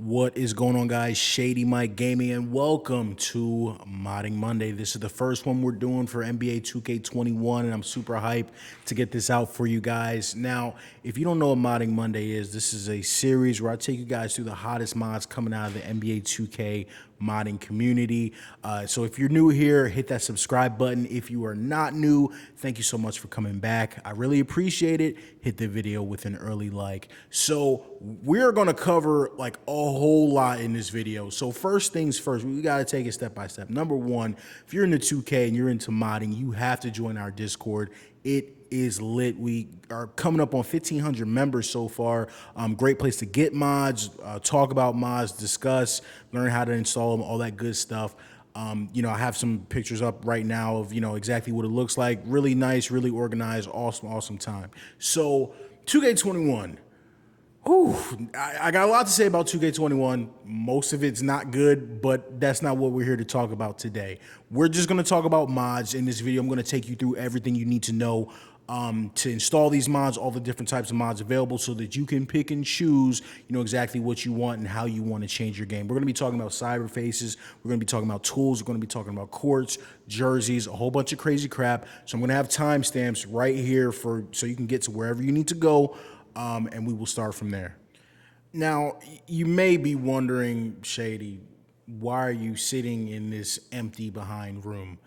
What is going on, guys? ShadyMikeGaming, and welcome to Modding Monday. This is the first one we're doing for NBA 2K21, and I'm super hyped to get this out for you guys. Now, if you don't know what Modding Monday is, this is a series where I take you guys through the hottest mods coming out of the NBA 2K modding community. So if you're new here, hit that subscribe button. If you are not new, thank you so much for coming back. I really appreciate it. Hit the video with an early like. So we're going to cover like a whole lot in this video. So first things first, we got to take it step by step. Number one, if you're into 2K and you're into modding, you have to join our Discord. It is lit. We are coming up on 1,500 members so far. Great place to get mods, talk about mods, discuss, learn how to install them, all that good stuff. I have some pictures up right now of, exactly what it looks like. Really nice, really organized, awesome time. So 2K21. I got a lot to say about 2K21. Most of it's not good, but that's not what we're here to talk about today. We're just going to talk about mods in this video. I'm going to take you through everything you need to know to install these mods, all the different types of mods available so that you can pick and choose, exactly what you want and how you want to change your game. We're going to be talking about Cyberfaces. We're going to be talking about tools. We're going to be talking about courts, jerseys, a whole bunch of crazy crap. So I'm going to have timestamps right here so you can get to wherever you need to go. And we will start from there. Now, you may be wondering, Shady, why are you sitting in this empty behind room?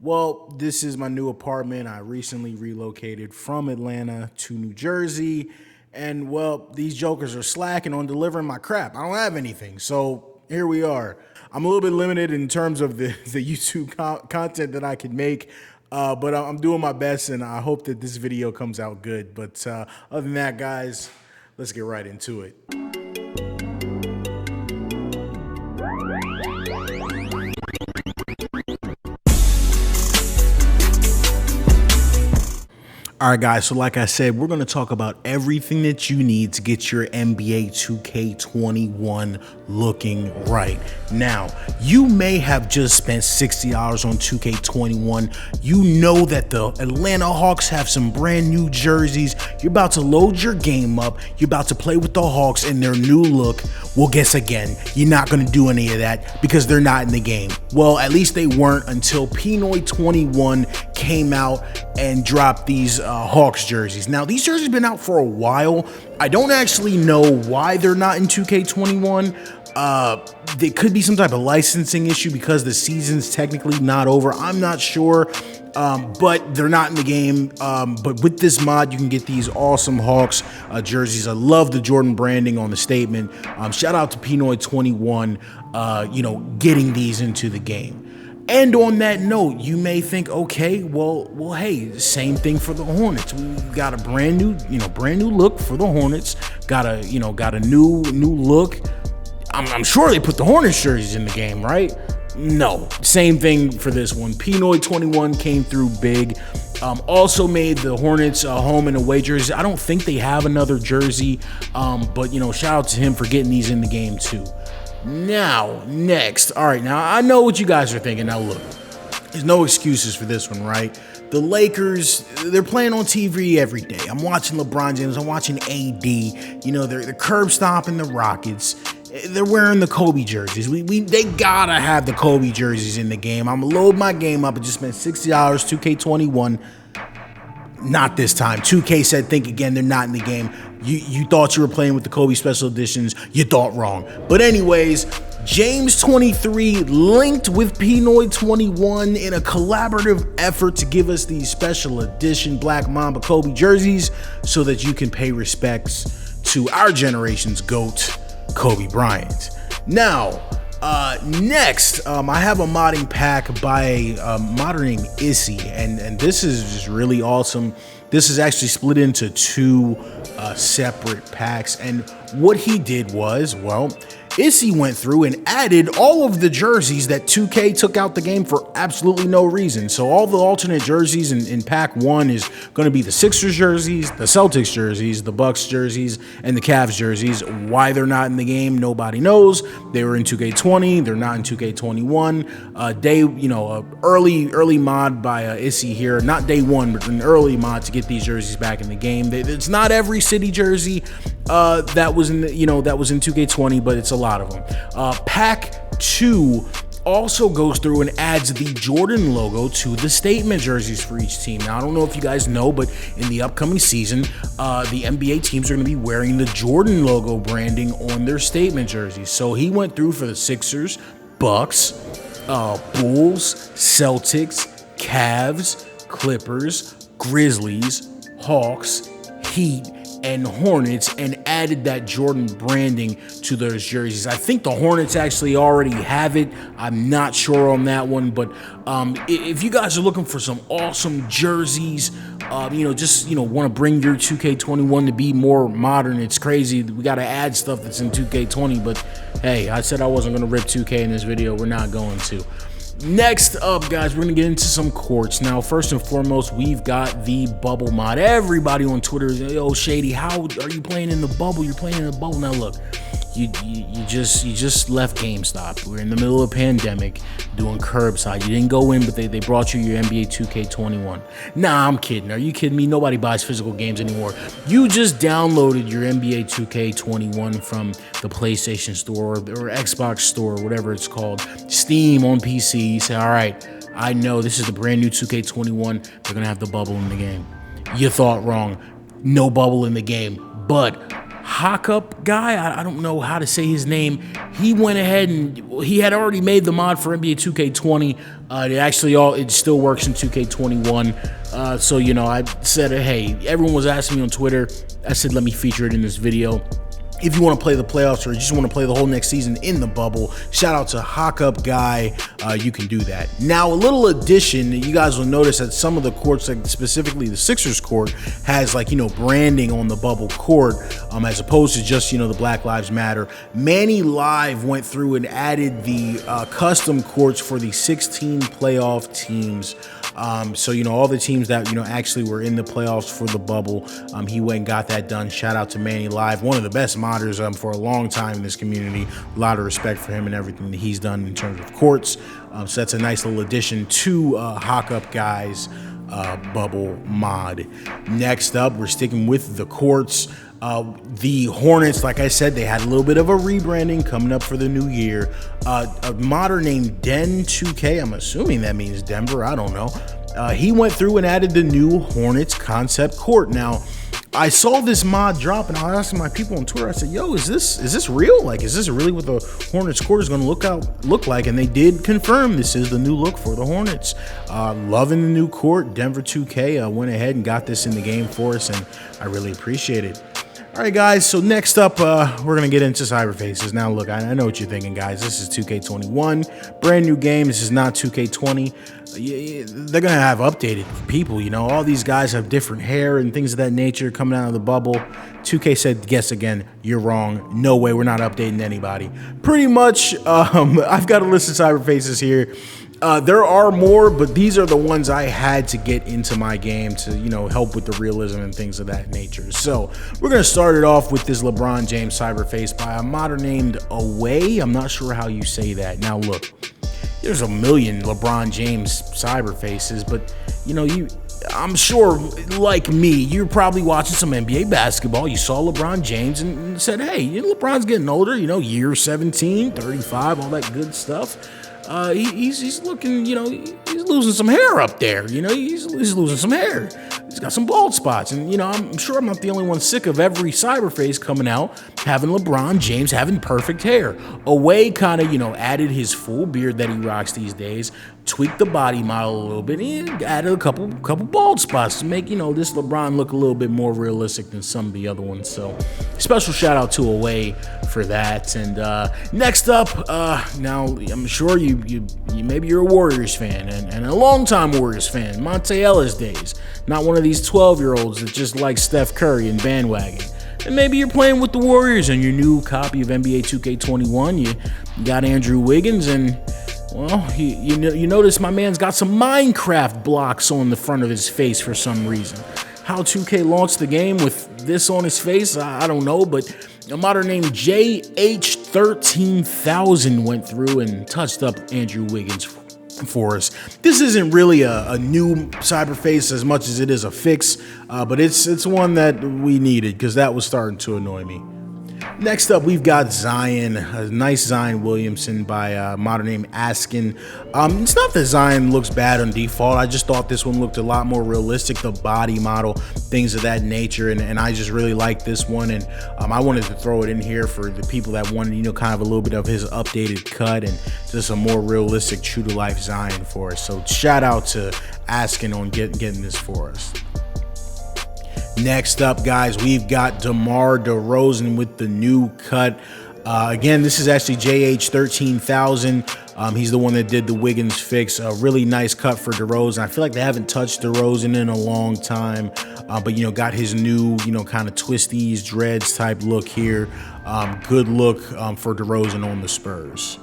Well, this is my new apartment. I recently relocated from Atlanta to New Jersey. And, well, these jokers are slacking on delivering my crap. I don't have anything. So here we are. I'm a little bit limited in terms of the YouTube content that I can make. But I'm doing my best, and I hope that this video comes out good. But other than that, guys, let's get right into it. All right, guys, so like I said, we're going to talk about everything that you need to get your NBA 2K21 looking right. Now, you may have just spent $60 on 2K21. You know that the Atlanta Hawks have some brand new jerseys. You're about to load your game up. You're about to play with the Hawks in their new look. Well, guess again, you're not going to do any of that because they're not in the game. Well, at least they weren't until Pinoy21 came out and dropped these Hawks jerseys. Now, these jerseys have been out for a while. I don't actually know why they're not in 2K21. There could be some type of licensing issue because the season's technically not over. I'm not sure, but they're not in the game. But with this mod, you can get these awesome Hawks jerseys. I love the Jordan branding on the statement. Shout out to Pinoy21, getting these into the game. And on that note, you may think, okay, well, hey, same thing for the Hornets. We got a brand new look for the Hornets. Got a new look. I'm sure they put the Hornets jerseys in the game, right? No, same thing for this one. Pinoy21 came through big. Also made the Hornets home and away jerseys. I don't think they have another jersey, but shout out to him for getting these in the game too. Now, next. All right, now I know what you guys are thinking. Now look, there's no excuses for this one, right? The Lakers, they're playing on TV every day. I'm watching LeBron James. I'm watching AD. They're curb stomping the Rockets. They're wearing the Kobe jerseys. They gotta have the Kobe jerseys in the game. I'm gonna load my game up. I just spent $60, 2K21. Not this time. 2K said, think again, they're not in the game. You thought you were playing with the Kobe Special Editions. You thought wrong. But anyways, James23 linked with Pinoy21 in a collaborative effort to give us these special edition Black Mamba Kobe jerseys so that you can pay respects to our generation's GOAT, Kobe Bryant. Now, next, I have a modding pack by a modder named Issy, and this is just really awesome. This is actually split into two separate packs, and what he did was, well, Issy went through and added all of the jerseys that 2K took out the game for absolutely no reason. So all the alternate jerseys in pack one is going to be the Sixers jerseys, the Celtics jerseys, the Bucks jerseys, and the Cavs jerseys. Why they're not in the game, nobody knows. They were in 2K20, they're not in 2K21. Early mod by Issy here, not day one, but an early mod to get these jerseys back in the game. It's not every city jersey. that was in that was in 2K20, but it's a lot of them. Pack 2 also goes through and adds the Jordan logo to the statement jerseys for each team. Now, I don't know if you guys know, but in the upcoming season, the NBA teams are going to be wearing the Jordan logo branding on their statement jerseys. So he went through for the Sixers, Bucks, Bulls, Celtics, Cavs, Clippers, Grizzlies, Hawks, Heat, and Hornets, and added that Jordan branding to those jerseys. I think the Hornets actually already have it. I'm not sure on that one, but if you guys are looking for some awesome jerseys, just want to bring your 2K21 to be more modern, it's crazy. We got to add stuff that's in 2K20, but hey, I said I wasn't going to rip 2K in this video. We're not going to. Next up, guys, we're going to get into some courts. Now, first and foremost, we've got the bubble mod. Everybody on Twitter is, yo, Shady, how are you playing in the bubble? You're playing in the bubble. Now, look, you just left GameStop. We're in the middle of a pandemic doing curbside. You didn't go in, but they brought you your NBA 2K21. Nah, I'm kidding. Are you kidding me? Nobody buys physical games anymore. You just downloaded your NBA 2K21 from the PlayStation Store or Xbox Store, whatever it's called, Steam on PC. You say, all right, I know this is the brand new 2K21. They're going to have the bubble in the game. You thought wrong. No bubble in the game. But Hokupguy, I don't know how to say his name. He went ahead and he had already made the mod for NBA 2K20. It still works in 2K21. So, I said, hey, everyone was asking me on Twitter. I said, let me feature it in this video. If you want to play the playoffs or just want to play the whole next season in the bubble, shout out to Hokupguy. You can do that. Now, a little addition, you guys will notice that some of the courts, like specifically the Sixers court, has branding on the bubble court, as opposed to just the Black Lives Matter. Manni Live went through and added the custom courts for the 16 playoff teams. So all the teams that actually were in the playoffs for the bubble, he went and got that done. Shout out to Manni Live, one of the best modders for a long time in this community. A lot of respect for him and everything that he's done in terms of courts. So that's a nice little addition to Hokupguy's bubble mod. Next up, we're sticking with the courts. The Hornets, like I said, they had a little bit of a rebranding coming up for the new year. A modder named Den2K, I'm assuming that means Denver, I don't know. He went through and added the new Hornets concept court. Now, I saw this mod drop, and I was asking my people on Twitter, I said, yo, is this real? Is this really what the Hornets court is going to look like? And they did confirm this is the new look for the Hornets. Loving the new court. Denver 2K went ahead and got this in the game for us, and I really appreciate it. All right, guys, so next up, we're going to get into Cyberfaces. Now, look, I know what you're thinking, guys. This is 2K21, brand new game. This is not 2K20. They're going to have updated people, All these guys have different hair and things of that nature coming out of the bubble. 2K said, guess again, you're wrong. No way, we're not updating anybody. Pretty much, I've got a list of Cyberfaces here. There are more, but these are the ones I had to get into my game to, help with the realism and things of that nature. So we're going to start it off with this LeBron James Cyberface by a modder named Awei. I'm not sure how you say that. Now, look, there's a million LeBron James Cyberfaces, but, I'm sure, like me, you're probably watching some NBA basketball. You saw LeBron James and said, hey, LeBron's getting older, year 17, 35, all that good stuff. He's looking, he's losing some hair up there. He's losing some hair. He's got some bald spots. And, I'm sure I'm not the only one sick of every Cyberface coming out having LeBron James having perfect hair. Awei kind of, added his full beard that he rocks these days, tweaked the body model a little bit, and added a couple bald spots to make, this LeBron look a little bit more realistic than some of the other ones. So special shout out to Awei for that. And next up, now I'm sure you maybe you're a Warriors fan and a longtime Warriors fan, Monte Ellis days, not one of these 12-year-olds that just like Steph Curry and bandwagon. And maybe you're playing with the Warriors on your new copy of NBA 2K21. You got Andrew Wiggins, and well, you notice my man's got some Minecraft blocks on the front of his face for some reason. How 2K launched the game with this on his face, I don't know, but a modder named JH13000 went through and touched up Andrew Wiggins for us. This isn't really a new Cyberface as much as it is a fix, but it's one that we needed because that was starting to annoy me. Next up, we've got Zion, a nice Zion Williamson by modern name Askin. It's not that Zion looks bad on default. I just thought this one looked a lot more realistic, the body model, things of that nature, and I just really like this one, and I wanted to throw it in here for the people that wanted, you know, kind of a little bit of his updated cut and just a more realistic, true-to-life Zion for us. So shout out to Askin on getting this for us. Next up, guys, we've got Demar Derozan with the new cut. Again, this is actually JH13000. He's the one that did the Wiggins fix. A really nice cut for Derozan. I feel like they haven't touched Derozan in a long time, but, you know, got his new, you know, kind of twisties, dreads type look here. Good look for Derozan on the Spurs.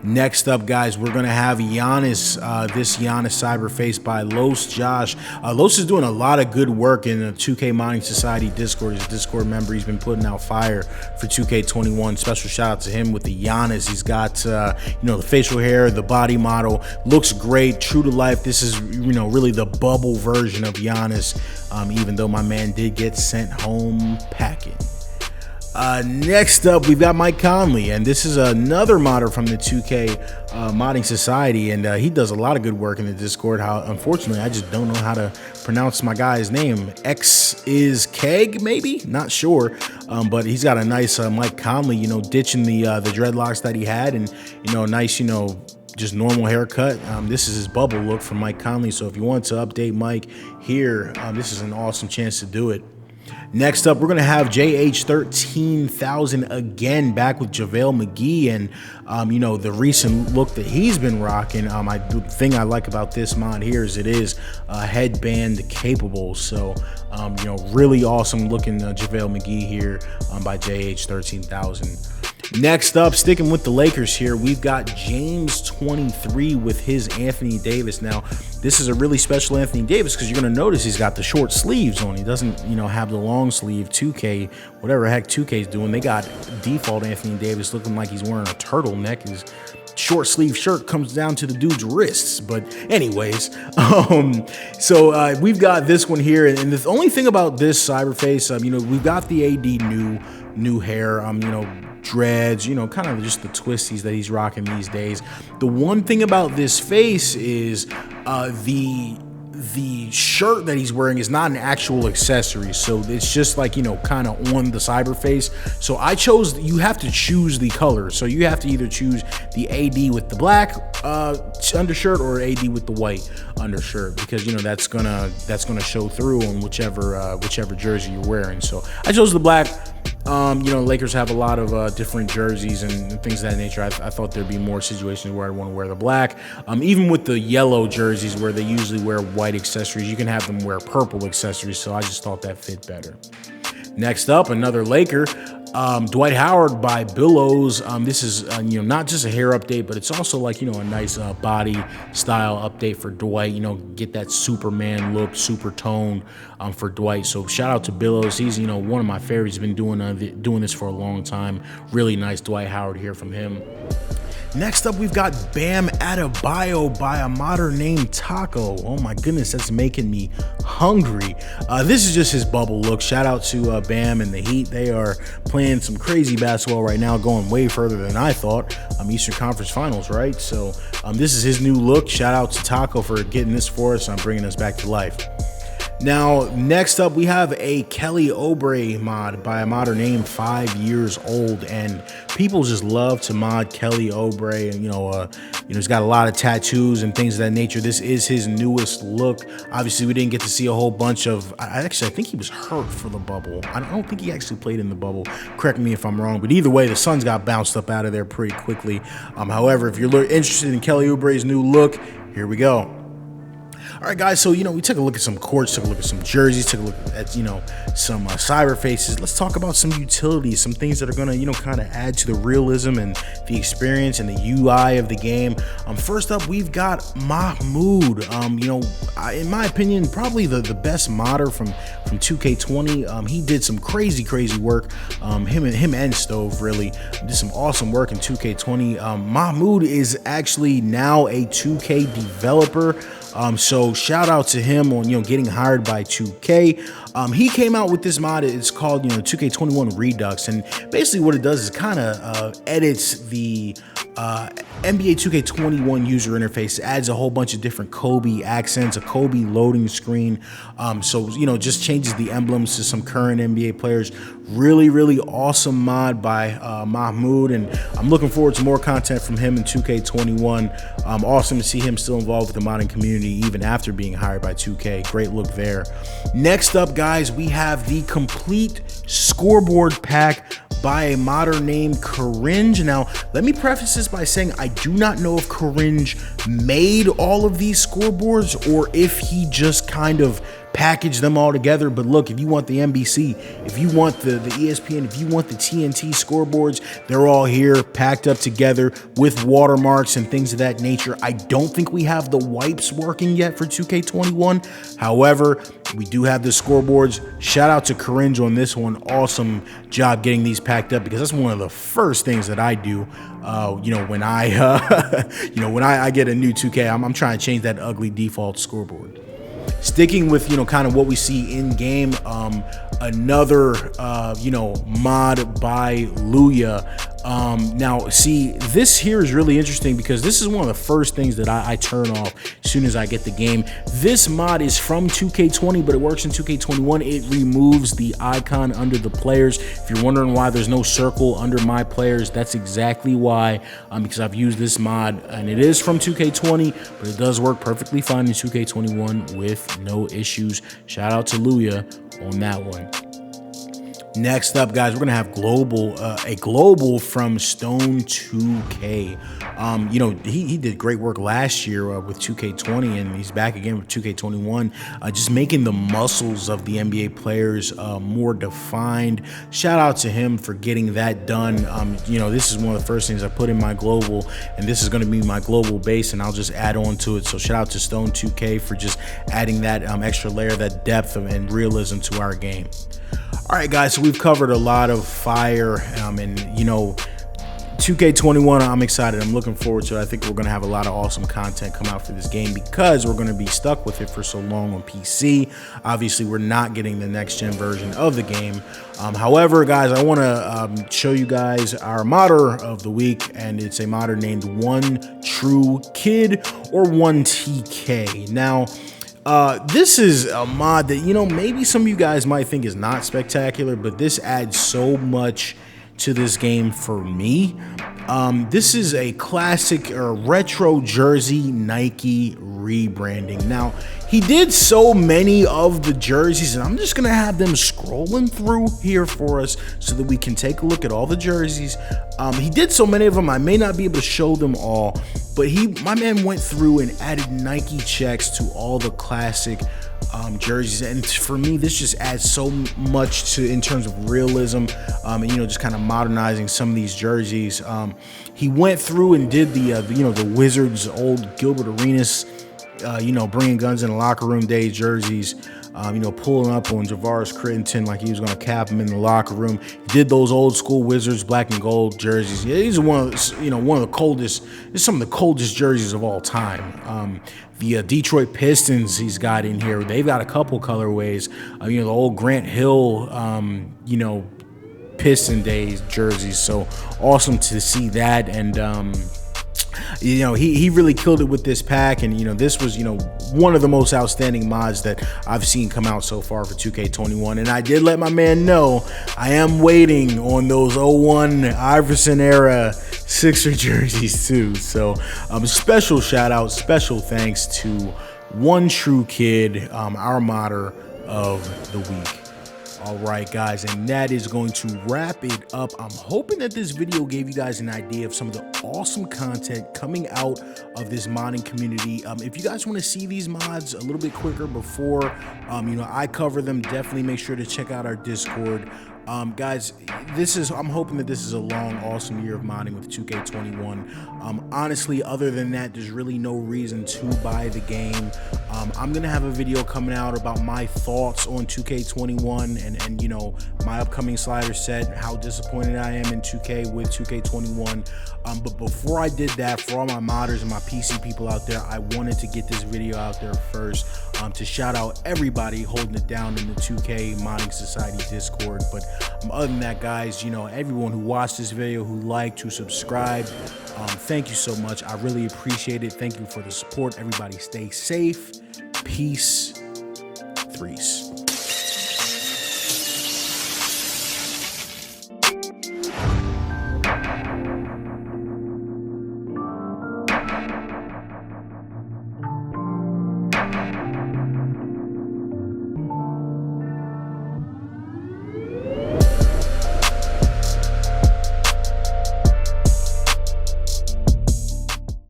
Next up, guys, we're going to have Giannis, this Giannis Cyberface by LosJosh. Los is doing a lot of good work in the 2K Mining Society Discord. He's a Discord member. He's been putting out fire for 2K21. Special shout out to him with the Giannis. He's got, you know, the facial hair, the body model. Looks great, true to life. This is, you know, really the bubble version of Giannis, even though my man did get sent home packing. Next up, we've got Mike Conley, and this is another modder from the 2K Modding Society, and he does a lot of good work in the Discord. Unfortunately, I just don't know how to pronounce my guy's name. Xiskeg, maybe? Not sure, but he's got a nice Mike Conley, you know, ditching the dreadlocks that he had, and, you know, nice, you know, just normal haircut. This is his bubble look from Mike Conley, so if you want to update Mike here, this is an awesome chance to do it. Next up, we're going to have JH13000 again, back with Javale McGee, and you know, the recent look that he's been rocking. The thing I like about this mod here is it is headband capable, so you know, really awesome looking Javale McGee here by JH13000. Next up, sticking with the Lakers here, we've got James 23 with his Anthony Davis. Now, this is a really special Anthony Davis because you're going to notice he's got the short sleeves on. He doesn't, you know, have the long sleeve 2K, whatever heck 2K is doing. They got default Anthony Davis looking like he's wearing a turtleneck. His short sleeve shirt comes down to the dude's wrists. But anyways, so we've got this one here. And the only thing about this Cyberface, you know, we've got the AD new hair, you know, dreads, you know, kind of just the twisties that he's rocking these days. The one thing about this face is the shirt that he's wearing is not an actual accessory, so it's just like, you know, kind of on the Cyberface. So I chose, you have to choose the color, so you have to either choose the AD with the black undershirt or AD with the white undershirt, because, you know, that's gonna show through on whichever jersey you're wearing. So I chose the black. You know, Lakers have a lot of different jerseys and things of that nature. I thought there'd be more situations where I'd want to wear the black. Even with the yellow jerseys where they usually wear white accessories, you can have them wear purple accessories, so I just thought that fit better. Next up, another Laker, Dwight Howard by Billows. This is, you know, not just a hair update, but it's also like, you know, a nice body style update for Dwight. You know, get that Superman look, super tone for Dwight. So shout out to Billows. He's, you know, one of my favorites. He's been doing this for a long time. Really nice Dwight Howard here from him. Next up, we've got Bam Adebayo by a modder named Taco. Oh my goodness, that's making me hungry. This is just his bubble look. Shout out to Bam and the Heat. They are playing some crazy basketball right now, going way further than I thought. Eastern Conference Finals, right? So this is his new look. Shout out to Taco for getting this for us and bringing us back to life. Now, next up, we have a Kelly Oubre mod by a modder named 5 Years Old, and people just love to mod Kelly Oubre, and you know, he's got a lot of tattoos and things of that nature. This is his newest look. Obviously, we didn't get to see a whole bunch of. I think he was hurt for the bubble. I don't think he actually played in the bubble. Correct me if I'm wrong, but either way, the Suns got bounced up out of there pretty quickly. However, if you're interested in Kelly Oubre's new look, here we go. All right, guys, so, we took a look at some courts, took a look at some jerseys, took a look at, some Cyberfaces. Let's talk about some utilities, some things that are going to, kind of add to the realism and the experience and the UI of the game. First up, we've got Mahmood. In my opinion, probably the best modder from 2K20. He did some crazy work. Him and Stove really did some awesome work in 2K20. Mahmood is actually now a 2K developer. So shout out to him on, getting hired by 2K. He came out with this mod. It's called, 2K21 Redux. And basically what it does is kind of edits the NBA 2K21 user interface. It adds a whole bunch of different Kobe accents, a Kobe loading screen. So, just changes the emblems to some current NBA players. Really awesome mod by Mahmood. And I'm looking forward to more content from him in 2K21. Awesome to see him still involved with the modding community even after being hired by 2K. Great look there. Next up, guys, we have the complete scoreboard pack by a modder named Karinge. Now, let me preface this by saying I do not know if Karinge made all of these scoreboards or if he just kind of package them all together. But look, if you want the NBC, if you want the ESPN, if you want the TNT scoreboards, they're all here packed up together with watermarks and things of that nature. I don't think we have the wipes working yet for 2K21. However, we do have the scoreboards. Shout out to Karinge on this one. Awesome job getting these packed up, because that's one of the first things that I do. When I get a new 2K, I'm trying to change that ugly default scoreboard. Sticking with, kind of what we see in game, another, mod by Looyh. Now, see, this here is really interesting because this is one of the first things that I turn off as soon as I get the game. This mod is from 2K20, but it works in 2K21. It removes the icon under the players. If you're wondering why there's no circle under my players, that's exactly why, because I've used this mod, and it is from 2K20, but it does work perfectly fine in 2K21 with no issues. Shout out to Looyh on that one. Next up, guys, we're gonna have a global from Stone 2K. He did great work last year with 2K20, and he's back again with 2K21, just making the muscles of the NBA players more defined. Shout out to him for getting that done. This is one of the first things I put in my global, and this is going to be my global base, and I'll just add on to it. So shout out to Stone 2K for just adding that extra layer, that depth and realism to our game. All right, guys, so we've covered a lot of fire, and 2K21, I'm excited. I'm looking forward to it. I think we're going to have a lot of awesome content come out for this game because we're going to be stuck with it for so long on PC. Obviously, we're not getting the next-gen version of the game. However, guys, I want to show you guys our modder of the week, and it's a modder named One True Kid, or 1TK. Now, this is a mod that, maybe some of you guys might think is not spectacular, but this adds so much to this game for me. This is a classic or retro jersey Nike rebranding. Now, he did so many of the jerseys, and I'm just gonna have them scrolling through here for us so that we can take a look at all the jerseys. He did so many of them, I may not be able to show them all, but my man went through and added Nike checks to all the classic jerseys, and for me this just adds so much to in terms of realism, and just kind of modernizing some of these jerseys. He went through and did the Wizards old Gilbert Arenas, bringing guns in the locker room day jerseys, pulling up on Javaris Crittenton like he was going to cap him in the locker room. He did those old school Wizards black and gold jerseys. Yeah, these are one of the coldest, some of the coldest jerseys of all time. The Detroit Pistons he's got in here, they've got a couple colorways. The old Grant Hill, Piston days jerseys. So awesome to see that. And he really killed it with this pack, and this was one of the most outstanding mods that I've seen come out so far for 2K21. And I did let my man know I am waiting on those 01 Iverson era Sixer jerseys too. So special shout out, special thanks to One True Kid, our modder of the week. All right, guys, and that is going to wrap it up. I'm hoping that this video gave you guys an idea of some of the awesome content coming out of this modding community. If you guys want to see these mods a little bit quicker before I cover them, definitely make sure to check out our Discord. Guys, I'm hoping that this is a long, awesome year of modding with 2K21. Honestly, other than that, there's really no reason to buy the game. I'm gonna have a video coming out about my thoughts on 2K21 and my upcoming slider set, how disappointed I am in 2K with 2K21. But before I did that, for all my modders and my PC people out there, I wanted to get this video out there first to shout out everybody holding it down in the 2K Modding Society Discord. But other than that, guys, everyone who watched this video, who liked, who subscribed, thank you so much. I really appreciate it. Thank you for the support. Everybody stay safe. Peace. Threes.